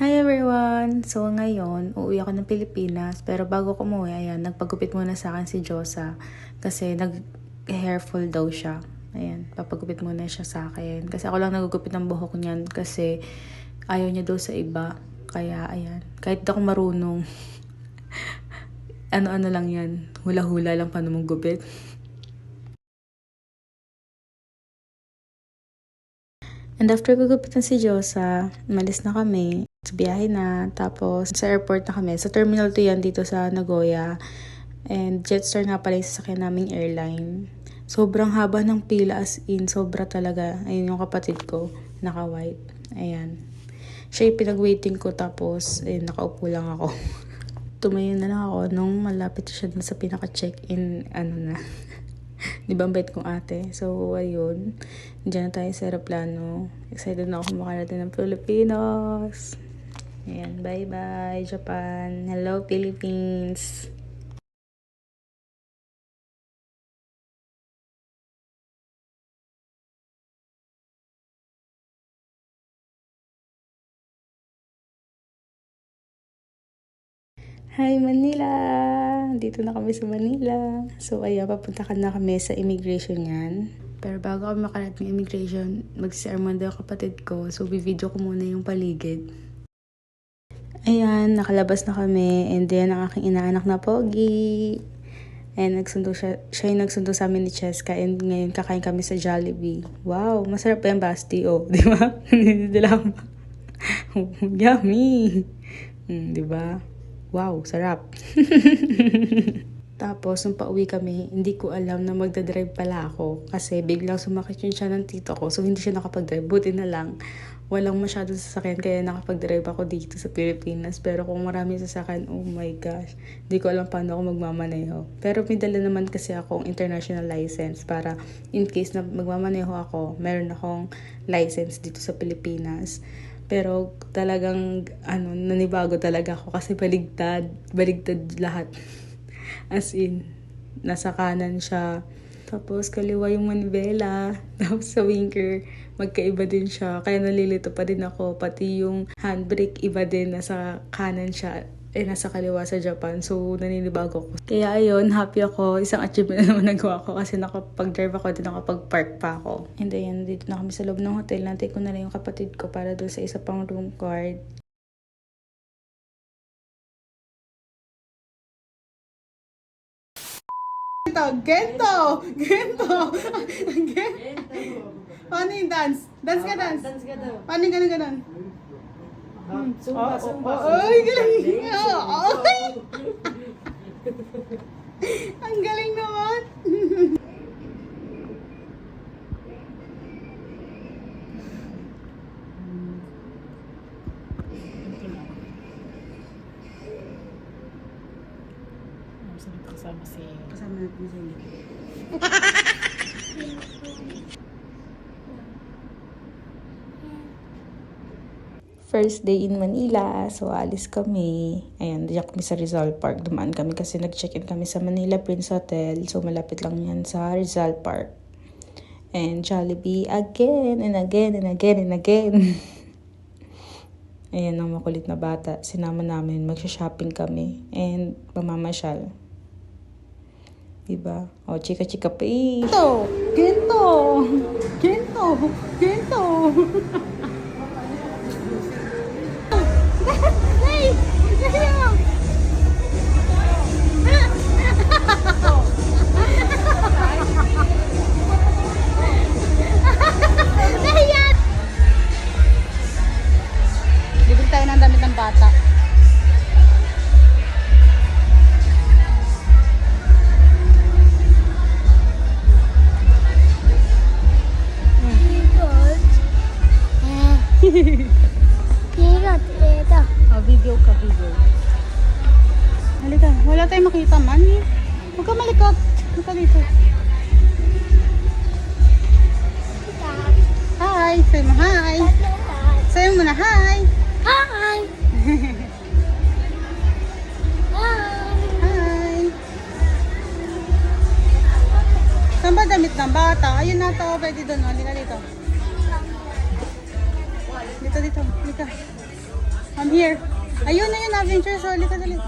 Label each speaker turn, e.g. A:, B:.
A: Hi everyone! So ngayon, uuwi ako ng Pilipinas. Pero bago ko umuwi, ayan, nagpagupit muna sa akin si Josa. Kasi nag-hair fall daw siya. Ayan, papagupit muna siya sa akin. Kasi ako lang nagugupit ng buhok niyan kasi ayaw niya daw sa iba. Kaya ayan, kahit ako marunong, ano-ano lang yan. Hula-hula lang paano mong gupit. And after gugupitan si Josa, malis na kami. Sa biyahe na. Tapos sa airport na kami. Sa Terminal 2 yan dito sa Nagoya. And Jetstar nga pala yung sasakyan naming airline. Sobrang haba ng pila, as in. Sobra talaga. Ayun yung kapatid ko. Naka-white. Ayan. Siya yung pinag-waiting ko. Tapos nakaupo lang ako. Tumayo na lang ako nung malapit siya dun sa pinaka-check-in. Di ba ang bait kong ate? So, ayun. Diyan na tayo sa aeroplano. Excited na ako makarating ng Pilipinas. Ayan, bye-bye, Japan. Hello, Philippines. Hi, Manila! Dito na kami sa Manila. So, ayan, papunta ka na kami sa immigration yan. Pero bago kami makarating immigration, mag-sermon daw kapatid ko. So, bivideo ko muna yung paligid. Ayan, nakalabas na kami. And then, ang aking inaanak na pogi. And nagsundo siya yung nagsundo sa amin ni Cheska. And ngayon, kakain kami sa Jollibee. Wow, masarap pa yung Basti. Oh, di ba? Hindi lang. Yummy! Di ba? Wow, sarap. Tapos, nung pauwi kami, hindi ko alam na magdadrive pala ako. Kasi biglang sumakit yung siya ng tito ko. So, hindi siya nakapag-drive. Buti na lang. Walang masyadong sasakyan kaya nakapag-drive ako dito sa Pilipinas. Pero kung marami sasakyan, oh my gosh. Hindi ko alam paano ako magmamaneho. Pero may dala naman kasi akong international license para in case na magmamaneho ako, meron akong license dito sa Pilipinas. Pero talagang nanibago talaga ako kasi baligtad lahat. As in, nasa kanan siya. Tapos kaliwa yung manibela. Tapos sa winker, magkaiba din siya. Kaya nalilito pa din ako. Pati yung handbrake, iba din. Nasa kanan siya. Nasa kaliwa sa Japan. So, naninibago ko. Kaya ayun, happy ako. Isang achievement na naman nagawa ko. Kasi nakapag-drive ako din, nakapag-park pa ako. And ayan, dito na kami sa loob ng hotel. Nantay ko na lang yung kapatid ko para doon sa isa pang room card. Gento! Paano yung dance? Dance ka, dance. Paano yung ganun? Sumba. Ay, galing. Ay! Ang galing naman. Kasama natin si First day in Manila, so alis kami. Ayan, diyan kami sa Rizal Park. Dumaan kami kasi nag-check-in kami sa Manila Prince Hotel. So malapit lang yan sa Rizal Park. And Jollibee again and again and again and again. Ayan ang makulit na bata. Sinama namin, magsha-shopping kami. And pamamasyal. Diba? O, chika-chika pa eh. Gento! Bibili tayo ng damit ng bata. Video ka. Halika, wala tayong makita man eh. Huwag ka malikot. Huwag ka dito. Hi, say mo hi. Say mo na hi. Hi. Saan ba damit ng bata? Ayun na to, pwede doon. Halika dito. Dito. Halika.
B: I'm here. Ayun na yun, adventure. Soli ka dali.